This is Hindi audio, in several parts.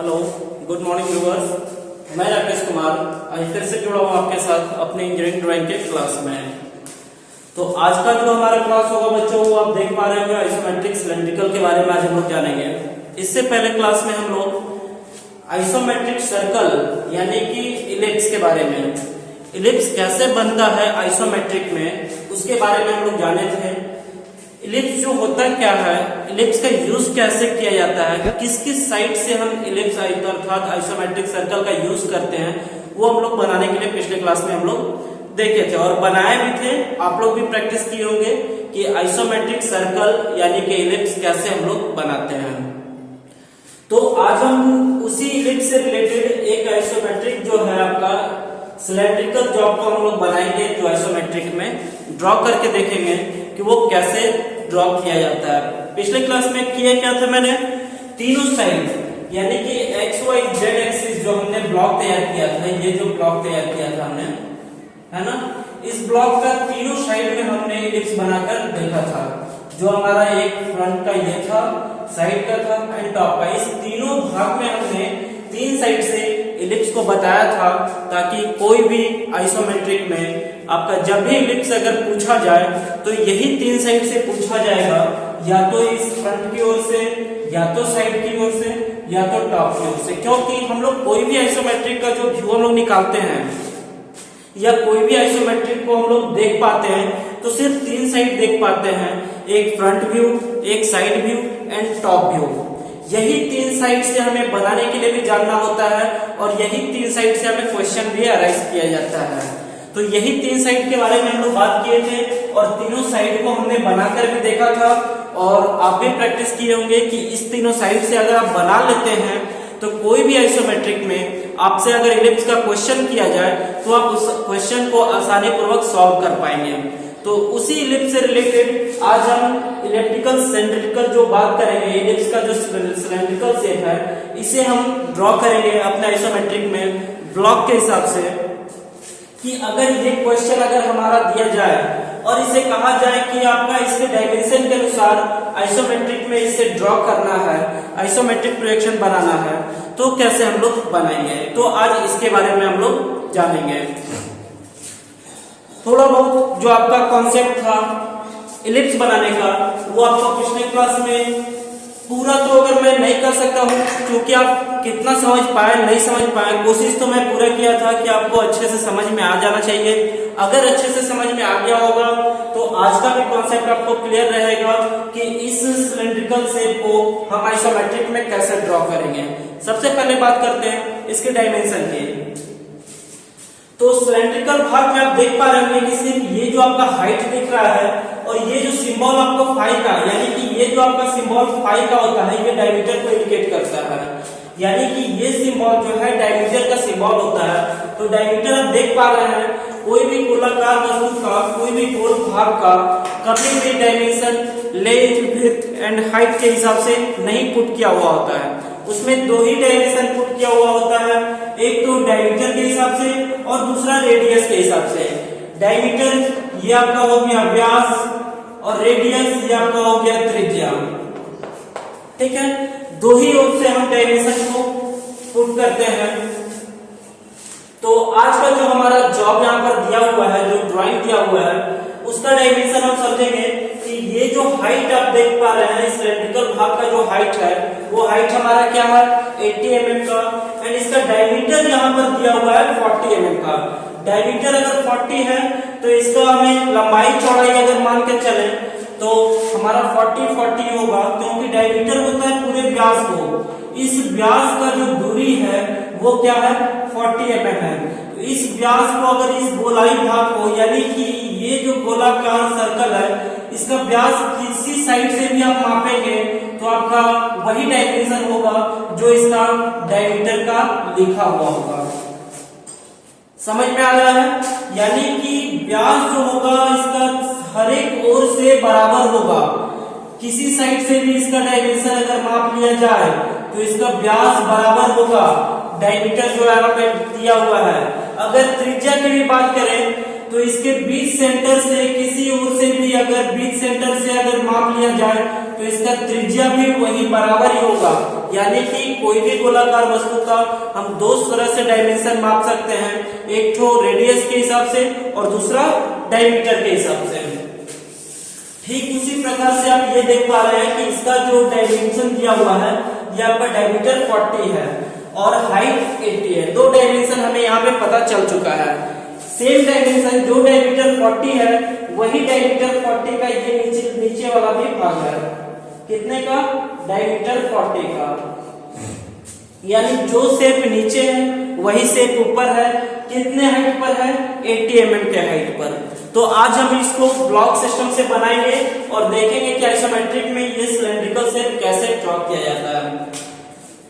Hello, good morning viewers. मैं राकेश कुमार आज फिर से जुड़ा हूँ आपके साथ अपने इंजीनियरिंग ड्राइंग के क्लास में। तो आज का जो हमारा क्लास होगा बच्चों, वो आप देख पा रहे होंगे आइसोमेट्रिक सिलेंड्रिकल के बारे में आज हम लोग जानेंगे। इससे पहले क्लास में हम लोग आइसोमेट्रिक सर्कल यानी कि इलिप्स के बारे में, इलिप्स कैसे बनता है आइसोमेट्रिक में, उसके बारे में हम लोग जाने थे। इलिप्स जो होता क्या है, इलिप्स का यूज कैसे किया जाता है, किस किस साइड से हम इलिप्स अर्थात आइसोमेट्रिक सर्कल का यूज करते हैं, वो हम लोग बनाने के लिए पिछले क्लास में हम लोग देखे थे और बनाए भी थे। आप लोग भी प्रैक्टिस किए होंगे कि आइसोमेट्रिक सर्कल यानी कि इलिप्स कैसे हम लोग बनाते हैं। तो आज हम उसी इलिप्स से रिलेटेड एक आइसोमेट्रिक जो है आपका सिलेंड्रिकल जॉब को हम लोग बनाएंगे, जो आइसोमेट्रिक में ड्रॉ करके देखेंगे कि वो कैसे ड्रॉ किया जाता है। पिछले क्लास में किया क्या था मैंने, तीनों साइड यानी कि एक्स वाई जेड एक्सिस जो हमने ब्लॉक तैयार किया था, ये जो ब्लॉक तैयार किया था हमने, है ना, इस ब्लॉक का तीनों साइड में हमने इलिप्स बनाकर देखा था। जो हमारा एक फ्रंट का ये था, साइड का था एंड टॉप का, इस तीनों भाग में हमने तीन साइड से इलिप्स को बताया था, ताकि कोई भी आइसोमेट्रिक में आपका जब भी इलिप्स अगर पूछा जाए तो यही तीन साइड से पूछा जाएगा, या तो इस फ्रंट की ओर से, या तो साइड की ओर से, या तो टॉप की ओर से। क्योंकि हम लोग कोई भी आइसोमेट्रिक का जो व्यू हम लोग निकालते हैं या कोई भी आइसोमेट्रिक को हम लोग देख पाते हैं तो सिर्फ तीन साइड देख पाते हैं, एक फ्रंट व्यू, एक side view and top view. यही तीन साइड से हमें बनाने के लिए भी जानना होता है और यही तीन साइड से हमें क्वेश्चन भी अराइज किया जाता है। तो यही तीन साइड के बारे में हम लोग बात किए थे और तीनों साइड को हमने बनाकर भी देखा था और आप भी प्रैक्टिस किए होंगे कि इस तीनों साइड से अगर आप बना लेते हैं तो कोई भी आइसोमेट्रिक में आपसे अगर इलिप्स का क्वेश्चन किया जाए तो आप उस क्वेश्चन को आसानी पूर्वक सॉल्व कर पाएंगे। तो उसी इलिप्स से रिलेटेड आज हम इलिप्टिकल सिलेंड्रिकल जो बात करेंगे, इलिप्स का जो सिलेंड्रिकल शेप है, इसे हम ड्रॉ करेंगे अपने आइसोमेट्रिक में ब्लॉक के हिसाब से। कि अगर ये क्वेश्चन अगर हमारा दिया जाए और इसे कहा जाए कि आपका इसके डायमेंशन के अनुसार आइसोमेट्रिक में इसे ड्रॉ करना है, आइसोमेट्रिक प्रोजेक्शन बनाना है, तो कैसे हम लोग बनाएंगे, तो आज इसके बारे में हम लोग जानेंगे। थोड़ा बहुत जो आपका कॉन्सेप्ट था इलिप्स बनाने का, वो आपको पिछले क्लास में पूरा तो अगर मैं नहीं कर सकता हूँ, क्योंकि आप कितना समझ पाए नहीं समझ पाए, कोशिश तो मैं पूरा किया था कि आपको अच्छे से समझ में आ जाना चाहिए। अगर अच्छे से समझ में आ गया होगा तो आज का भी कॉन्सेप्ट आपको क्लियर रहेगा कि इस सिलेंड्रिकल शेप को हम आइसोमेट्रिक में कैसे ड्रॉ करेंगे। सबसे पहले बात करते हैं इसके डायमेंशन की। तो सिलेंड्रिकल भाग में आप देख पा रहे होंगे कि सिर्फ ये जो आपका हाइट दिख रहा है और ये जो सिंबल आपको फाई का, यानी कि ये जो आपका सिंबल फाई का होता है, ये डायमीटर को इंडिकेट करता है। यानी कि ये सिंबल जो है डायमीटर का सिंबल होता है। तो डायमीटर आप देख पा रहे हैं, कोई भी गोलाकार वस्तु का, कोई भी गोल भाग का कभी भी dimension length, width and height के हिसाब से नहीं पुट किया हुआ होता है। उसमें दो ही डायमेंशन पुट किया हुआ होता है, एक तो डायमीटर के हिसाब से और दूसरा रेडियस के हिसाब से। डायमीटर ये आपका हो गया व्यास और रेडियस ये आपका हो गया त्रिज्या। ठीक है, दो ही ओर से हम डायमेंशन को पुट करते हैं। तो आज का जो हमारा जॉब यहाँ पर दिया हुआ है, जो ड्राइंग दिया हुआ है, उसका डायमेंशन हम समझेंगे कि ये जो हाइट आप देख पा रहे हैं, सिलेंड्रिकल भाग का जो हाइट है, वो हाइट हमारा क्या है 80 mm का, एंड इसका डायमीटर यहाँ पर दिया हुआ है 40 mm का। डायमीटर अगर 40 है तो इसका हमें लंबाई चौड़ाई अगर मान के चले तो हमारा 40 होगा, क्योंकि डायमीटर होता है पूरे व्यास को। इस व्यास का जो दूरी है वो क्या है 40 mm है। तो इस व्यास को अगर इस गोलाई भाग को, यानी कि ये जो गोलाकार सर्कल है, इसका व्यास किसी साइड से भी आप मापेंगे तो आपका वही डायमेंशन होगा जो इसका डायमीटर का लिखा हुआ होगा। समझ में आ रहा है? यानी कि व्यास जो होगा इसका हर एक ओर से बराबर होगा। किसी साइड से भी इसका डायमेंशन अगर माप लिया जाए तो इसका व्यास बराबर होगा डायमीटर जो यहाँ पे दिया हुआ है। अगर त्रिज्या की भी बात करें तो इसके बीच सेंटर से किसी ओर से भी अगर बीच सेंटर से अगर माप लिया जाए तो इसका त्रिज्या भी वही बराबर ही होगा। यानी कि कोई भी गोलाकार वस्तु का हम दो तरह से डायमेंशन माप सकते हैं, एक तो रेडियस के हिसाब से और दूसरा डायमीटर के हिसाब से। ठीक उसी प्रकार से आप ये देख पा रहे हैं कि इसका जो डायमेंशन दिया हुआ है ये आपका डायमीटर 40 है और हाइट 80 है। दो डायमेंशन हमें यहाँ पे पता चल चुका है। सेम डायमेंशन जो डायमीटर 40 है वही डायमीटर 40 का ये नीचे वाला भी भाग है। कितने का? डायमीटर 40 का। यानी जो शेप नीचे है वही शेप ऊपर है। कितने हाइट पर है? 80 mm के हाइट पर। तो आज हम इसको ब्लॉक सिस्टम से बनाएंगे और देखेंगे कि आइसोमेट्रिक में ये सिलेंड्रिकल शेप कैसे ड्रॉ किया जाता है।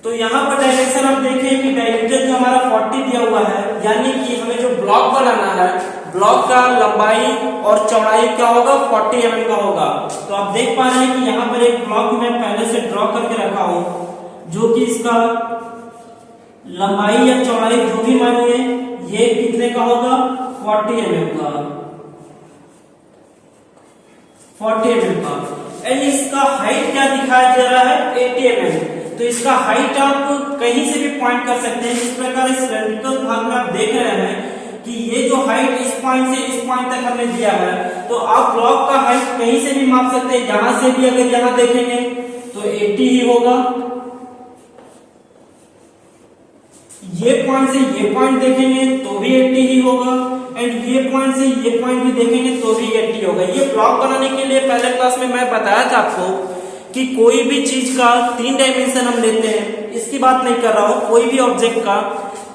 तो यहाँ पर डायमेंशन आप देखें कि डायमीटर जो हमारा 40 दिया हुआ है, यानी कि हमें जो ब्लॉक बनाना है ब्लॉक का लंबाई और चौड़ाई क्या होगा? 40 mm का होगा। तो आप देख पा रहे हैं कि यहाँ पर एक ब्लॉक मैं पहले से ड्रॉ करके रखा हूं जो कि इसका लंबाई या चौड़ाई जो भी मानिए ये कितने का होगा? 40 mm का, 40 mm का। एंड इसका हाइट क्या दिखाया जा रहा है? 80 mm। तो इसका हाइट आप कहीं से भी पॉइंट कर सकते हैं। इस प्रकार इस सिलेंड्रिकल भाग में आप देख रहे हैं कि ये जो हाइट इस पॉइंट से इस पॉइंट तक हमने दिया है, तो आप ब्लॉक का हाइट कहीं से भी माप सकते हैं। यहां से भी अगर यहां देखेंगे तो 80 ही होगा, ये पॉइंट से ये पॉइंट देखेंगे तो भी 80 ही होगा, एंड ये पॉइंट से ये पॉइंट भी देखेंगे तो भी 80 होगा। ये ब्लॉक बनाने के लिए पहले क्लास में मैं बताया था आपको कि कोई भी चीज का 3 डायमेंशन हम लेते हैं, इसकी बात नहीं कर रहा हूं, कोई भी ऑब्जेक्ट का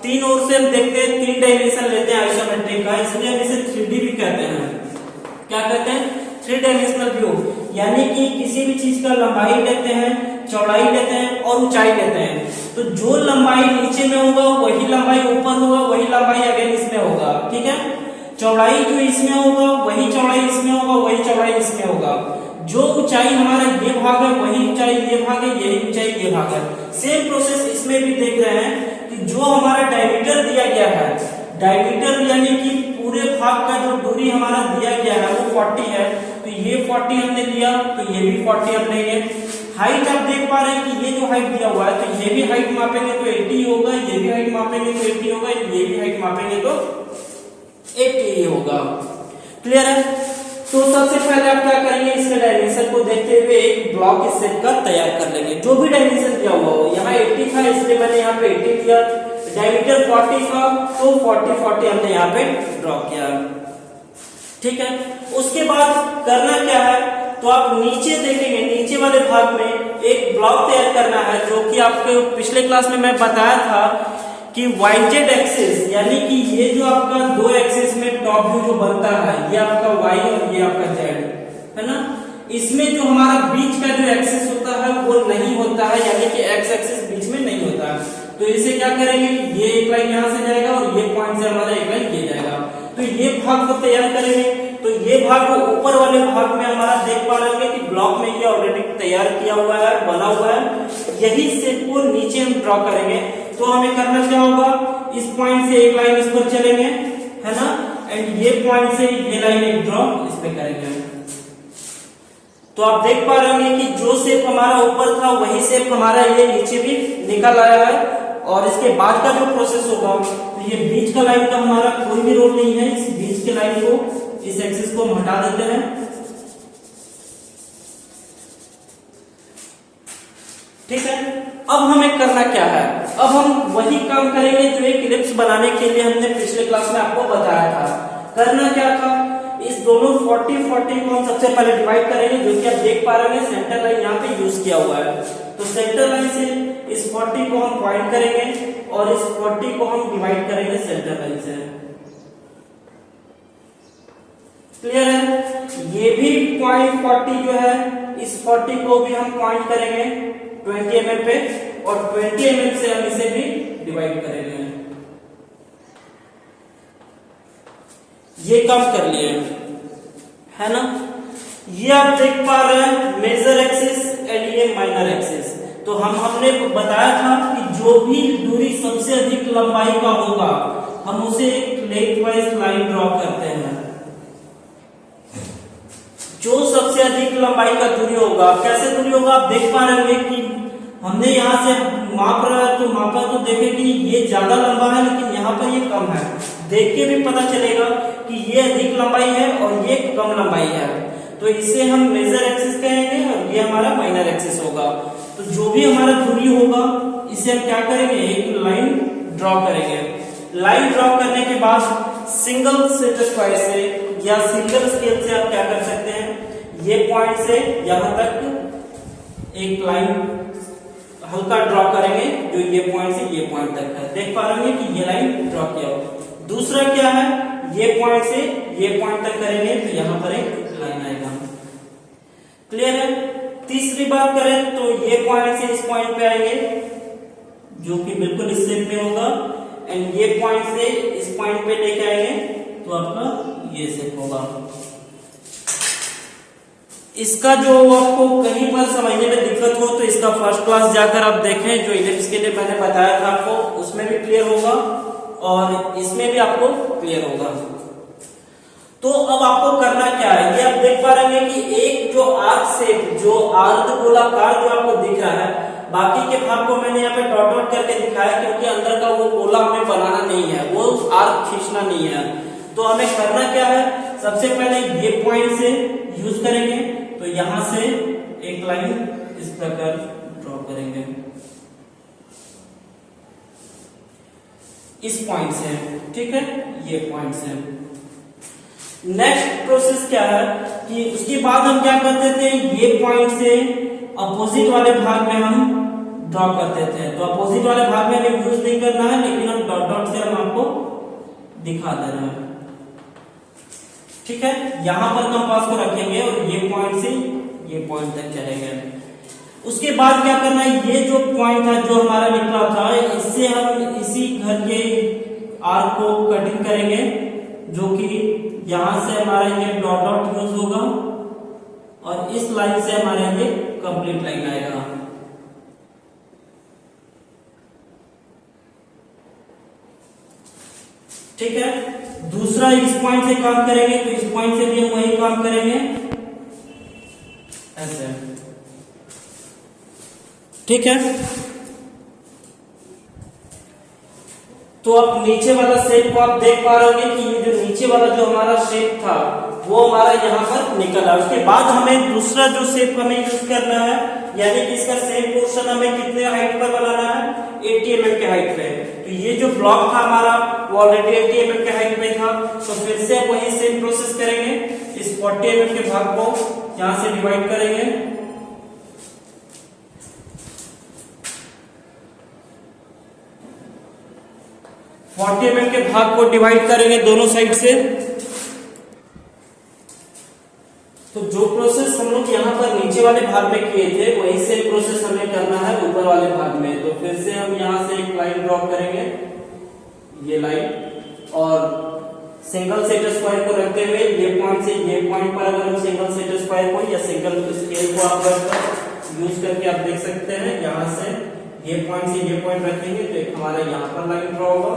3 ओर से हम देखते हैं, 3 डायमेंशन लेते हैं आइसोमेट्रिक का, इसलिए हम इसे 3D भी कहते हैं। क्या कहते हैं? 3 डायमेंशनल व्यू। यानी कि किसी भी चीज का लंबाई लेते हैं, चौड़ाई लेते हैं और ऊंचाई लेते हैं। तो जो लंबाई नीचे में होगा वही लंबाई ऊपर होगा, वही लंबाई अगेन इसमें होगा। ठीक है? चौड़ाई जो इसमें होगा वही चौड़ाई इसमें होगा, वही चौड़ाई इसमें होगा। जो ऊंचाई हमारा ये भाग है वही ऊंचाई ये भाग है, यही ऊंचाई ये भाग है। सेम प्रोसेस इसमें भी देख रहे हैं कि जो हमारा डायमीटर दिया गया है, डायमीटर यानी कि पूरे भाग का जो दूरी हमारा दिया गया है वो 40 है, तो ये 40 हमने लिया, तो ये भी 40 हम लेंगे। हाइट आप देख पा रहे हैं कि ये जो हाइट दिया हुआ है, तो ये भी हाइट मापेंगे तो 80 होगा, ये भी हाइट मापेंगे तो 80 होगा, ये भी हाइट मापेंगे तो 80 होगा। क्लियर है? तो सबसे पहले आप क्या करेंगे, इसके डायमेंशन को देखते हुए एक ब्लॉक इस सेट का तैयार कर लेंगे। जो भी डायमेंशन दिया हुआ हो, यहाँ 80 था इसलिए मैंने यहाँ पे 80 दिया, डायमीटर 40 का तो 40 हमने यहाँ पे ड्रॉ किया। ठीक है? उसके बाद करना क्या है, तो आप नीचे देखेंगे, नीचे वाले भाग में एक ब्लॉक तैयार करना है, जो कि आपके पिछले क्लास में मैं बताया था कि YZ एक्सिस, यानी कि ये जो आपका 2 एक्सिस में टॉप व्यू जो बनता है, ये आपका Y और ये आपका Z है ना, इसमें जो हमारा बीच का जो एक्सिस होता है वो नहीं होता है, यानी कि X एक्सिस बीच में नहीं होता है। तो इसे क्या करेंगे, ये एक लाइन यहाँ से जाएगा और ये पॉइंट से हमारा एक लाइन ये जाएगा। तो ये भाग को तैयार करेंगे, तो ये भाग को ऊपर वाले भाग में हमारा देख पा रहे हैं कि ब्लॉक में ये ऑलरेडी तैयार किया हुआ है, बना हुआ है। यही शेप को नीचे हम ड्रॉ करेंगे। तो हमें करना क्या होगा, इस पॉइंट से एक लाइन इस पर चलेंगे, है ना, एंड ये पॉइंट से ये लाइन एक ड्रॉ इस पे करेंगे। तो आप देख पा रहे होंगे कि जो शेप हमारा ऊपर था वही शेप हमारा ये नीचे भी निकल आया है। और इसके बाद का जो प्रोसेस होगा, तो ये बीच का लाइन का हमारा कोई भी रोल नहीं है, इस बीच के लाइन को, इस एक्सिस को हम हटा देते हैं। ठीक है? अब हमें करना क्या है, अब हम वही काम करेंगे जो एक इलिप्स बनाने के लिए हमने पिछले क्लास में आपको बताया था। करना क्या था, इस दोनों 40 को हम सबसे पहले डिवाइड करेंगे, जो कि आप देख पा रहे हैं सेंटर लाइन यहाँ पे यूज किया हुआ है। तो सेंटर लाइन से इस 40 को हम पॉइंट करेंगे और इस 40 को हम डिवाइड करेंगे सेंटर लाइन से। क्लियर है? ये भी पॉइंट 40 जो है, इस 40 को भी हम पॉइंट करेंगे 20 mm पे, और 20 mm से हम इसे भी डिवाइड करेंगे। ये काम कर लिए, है ना। ये आप देख पा रहे हैं मेजर एक्सिस एंड ये माइनर एक्सिस। तो हमने बताया था कि जो भी दूरी सबसे अधिक लंबाई का होगा हम उसे एक लेंथवाइज लाइन ड्रॉ करते हैं। जो सबसे अधिक लंबाई का दूरी होगा, कैसे दूरी होगा आप देख पा रहे होंगे कि हमने यहाँ से मापा तो देखे कि ये ज्यादा लंबा है लेकिन यहाँ पर ये कम है। देख के भी पता चलेगा कि ये अधिक लंबाई है और ये कम लंबाई है। तो इसे हम मेजर एक्सिस कहेंगे और ये हमारा माइनर एक्सिस होगा। तो जो भी हमारा दूरी होगा इसे हम क्या करेंगे, एक लाइन ड्रॉ करेंगे। लाइन ड्रॉ करने के बाद सिंगल सेट स्क्वायर से या सिंगल स्केल से आप क्या कर सकते हैं, ये पॉइंट से यहां तक एक लाइन हल्का ड्रॉ करेंगे जो ये पॉइंट से ये पॉइंट तक है। देख पा रहे हैं कि ये लाइन ड्रॉ किया हो। दूसरा क्या है, ये पॉइंट से ये पॉइंट तक करेंगे तो यहां पर एक लाइन आएगा। क्लियर है। तीसरी बात करें तो ये पॉइंट से इस पॉइंट पे आएंगे जो कि बिल्कुल इस शेप में होगा, एंड ये पॉइंट से इस पॉइंट पे लेके आएंगे तो आपका ये शेप होगा। इसका जो आपको कहीं पर समझने में दिक्कत हो तो इसका फर्स्ट क्लास जाकर आप देखें, जो इलिप्स के लिए मैंने बताया था आपको, उसमें भी क्लियर होगा और इसमें भी आपको क्लियर होगा। तो अब आपको करना क्या है, ये आप देख पा रहे हैं कि एक जो आर्क शेप, जो अर्धगोलाकार जो आपको दिख रहा है, बाकी के भाग को मैंने यहाँ पे डॉट डॉट करके दिखाया क्योंकि अंदर का वो गोला हमें बनाना नहीं है, वो आर्क खींचना नहीं है। तो हमें करना क्या है, सबसे पहले ये पॉइंट से यूज करेंगे तो यहां से एक लाइन इस प्रकार ड्रॉ करेंगे इस पॉइंट से, ठीक है, ये पॉइंट से। नेक्स्ट प्रोसेस क्या है कि उसके बाद हम क्या करते थे, ये पॉइंट से अपोजिट वाले भाग में हम ड्रॉ करते थे। तो अपोजिट वाले भाग में हमें यूज नहीं करना है लेकिन हम डॉट डॉट से हम आपको दिखा दे रहे हैं, ठीक है। यहां पर कंपास को रखेंगे और ये पॉइंट से ये पॉइंट तक चलेंगे। उसके बाद क्या करना है, ये जो पॉइंट था जो हमारा निकला था, इससे हम इसी घर के आर्क को कटिंग करेंगे जो कि यहां से हमारा ये डॉट डॉट यूज होगा और इस लाइन से हमारा ये कंप्लीट लाइन आएगा। ठीक है। दूसरा इस पॉइंट से काम करेंगे तो इस पॉइंट से भी हम वही काम करेंगे ऐसे, ठीक है। तो आप नीचे वाला शेप को आप देख पा रहे होंगे कि ये जो नीचे वाला जो हमारा शेप था वो हमारा यहाँ पर निकल आया। उसके बाद हमें दूसरा जो शेप हमें यूज करना है, यानी कि इसका सेम पोर्शन हमें कितने हाइट पर बनाना है, 80 mm के हाइट पे। तो ये जो ब्लॉक था हमारा वो ऑलरेडी 80 mm के हाइट पे था, तो फिर से वही सेम प्रोसेस करेंगे। इस 40 mm के भाग को यहां से डिवाइड करेंगे, के भाग को डिवाइड करेंगे दोनों साइड से। तो जो प्रोसेस हम लोग यहाँ पर नीचे वाले भाग में किए थे वही सेम प्रोसेस हमें करना है ऊपर वाले भाग में। तो फिर से हम यहाँ से एक लाइन ड्रॉ करेंगे, ये लाइन, और सिंगल सेट स्क्वायर को रखते हुए ये पॉइंट से ये पॉइंट पर अगर हम सिंगल सेट स्क्वायर को या सिंगल स्केल को आप यूज करके आप देख सकते हैं, यहाँ से ये पॉइंट से ये पॉइंट रखेंगे तो एक हमारा यहाँ पर लाइन ड्रॉ होगा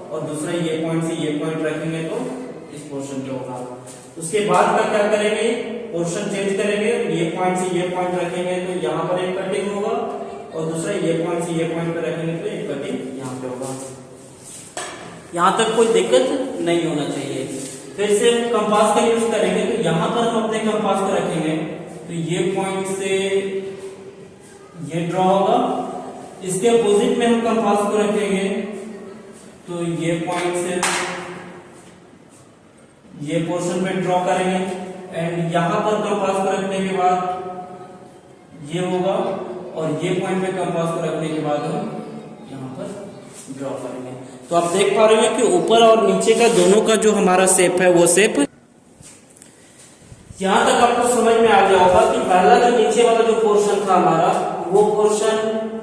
और दूसरा ये पॉइंट से ये पॉइंट रखेंगे तो इस पोर्शन पे होगा। उसके बाद का क्या करेंगे, पोर्शन चेंज करेंगे, ये पॉइंट से ये पॉइंट रखेंगे तो यहाँ पर एक कटिंग होगा और दूसरा ये पॉइंट से ये पॉइंट पे रखेंगे तो एक कटिंग यहाँ पे होगा। यहाँ तक कोई दिक्कत नहीं होना चाहिए। फिर से कंपास का यूज करेंगे तो यहाँ पर हम अपने कंपास को रखेंगे तो ये पॉइंट से ये ड्रॉ होगा, इसके अपोजिट में हम कंपास को रखेंगे तो ये पॉइंट से ये पोर्शन पे ड्रॉ करेंगे, एंड यहां पर कंपास को रखने के बाद ये होगा और ये पॉइंट पे कंपास को रखने के बाद हम यहां पर ड्रॉ करेंगे। तो आप देख पा रहे हैं कि ऊपर और नीचे का दोनों का जो हमारा शेप है वो शेप यहां तक आपको समझ में आ गया होगा कि पहला जो नीचे वाला जो पोर्शन था हमारा वो पोर्शन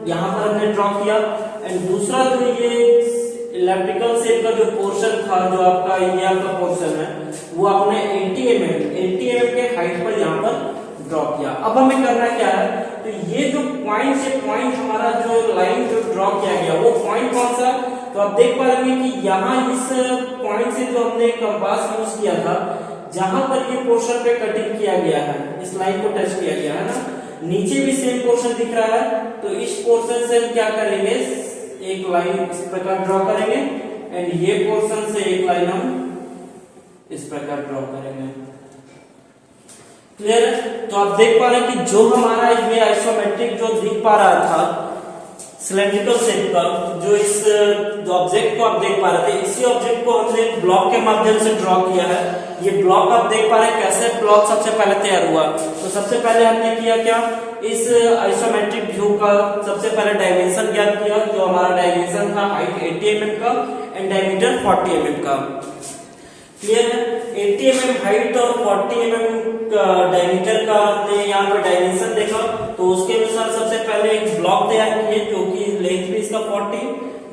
यहाँ पर हमने ड्रॉ किया, एंड दूसरा जो ये इलेक्ट्रिकल शेप का जो पोर्शन था जो आपका ये आपका पोर्शन है वो आपने 80 mm के हाइट पर यहाँ पर ड्रॉ किया। अब हमें करना क्या है, तो ये जो पॉइंट से पॉइंट हमारा जो लाइन जो ड्रॉ किया गया वो पॉइंट कौन सा, तो आप देख पा रहे हैं कि यहाँ इस पॉइंट से जो हमने कंपास यूज किया था जहां पर ये पोर्शन पे कटिंग किया गया है, इस लाइन को टच किया गया है ना, नीचे भी सेम पोर्शन दिख रहा है, तो इस पोर्शन से हम क्या करेंगे, एक लाइन इस प्रकार ड्रॉ करेंगे एंड ये पोर्शन से एक लाइन हम इस प्रकार ड्रॉ करेंगे। क्लियर है? तो आप देख पा रहे हैं कि जो हमारा ये आइसोमेट्रिक जो दिख पा रहा था सिलेंड्रिकल शेप का, जो इस जो ऑब्जेक्ट को आप देख पा रहे थे, इसी ऑब्जेक्ट को हमने ब्लॉक के माध्यम से ड्रॉ किया है। ये ब्लॉक आप देख पा रहे हैं कैसे ब्लॉक सबसे पहले तैयार हुआ। तो सबसे पहले हमने किया क्या, इस आइसोमेट्रिक व्यू का सबसे पहले डायमेंशन ज्ञात किया, जो हमारा डायमेंशन था हाइट 80 mm का एंड डायमीटर 40 mm का। क्लियर है? 80 mm हाइट और 40 mm डायमीटर का हमने यहाँ पर डायमेंशन देखा, तो उसके अनुसार सबसे पहले एक ब्लॉक तैयार किए जो कि लेंथ भी इसका 40,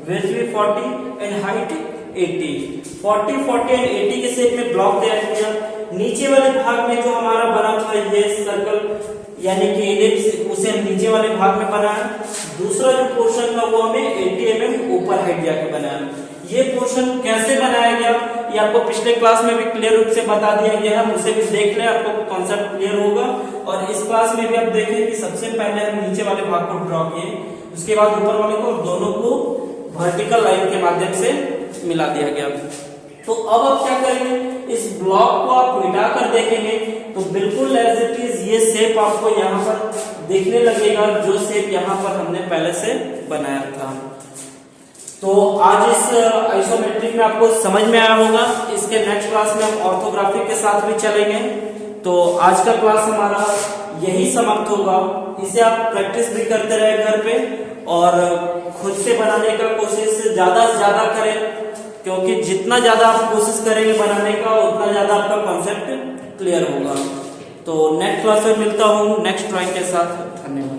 विड्थ भी 40 एंड हाइट 80, 40, 40 एंड 80 के शेप में ब्लॉक तैयार किया। नीचे वाले भाग में जो हमारा बना हुआ है ये सर्कल यानी कि इलिप्स, उसे हम नीचे वाले भाग में बनाया। दूसरा जो पोर्शन था वो हमें 80 mm ऊपर हाइट जाके बनाया। ये पोर्शन कैसे बनाया गया ये आपको पिछले क्लास में भी क्लियर रूप से बता दिया गया है, उसे भी देख ले, आपको कॉन्सेप्ट क्लियर होगा। और इस क्लास में भी आप देखें कि सबसे पहले हम नीचे वाले भाग को ड्रॉ किए, उसके बाद ऊपर वाले को, और दोनों को वर्टिकल लाइन के माध्यम से मिला दिया गया। तो अब आप क्या करेंगे, इस ब्लॉक को आप मिटा कर देखेंगे तो बिल्कुल एज इट इज ये शेप आपको यहाँ पर देखने लगेगा, जो शेप यहाँ पर हमने पहले से बनाया था। तो आज इस आइसोमेट्रिक में आपको समझ में आया होगा। इसके नेक्स्ट क्लास में हम ऑर्थोग्राफिक के साथ भी चलेंगे। तो आज का क्लास हमारा यही समाप्त होगा। इसे आप प्रैक्टिस भी करते रहे घर पे और खुद से बनाने का कोशिश ज्यादा से ज्यादा करें, क्योंकि जितना ज्यादा आप कोशिश करेंगे बनाने का उतना ज्यादा आपका कॉन्सेप्ट क्लियर होगा। तो नेक्स्ट क्लास में मिलता हूँ नेक्स्ट ड्राइंग के साथ। धन्यवाद।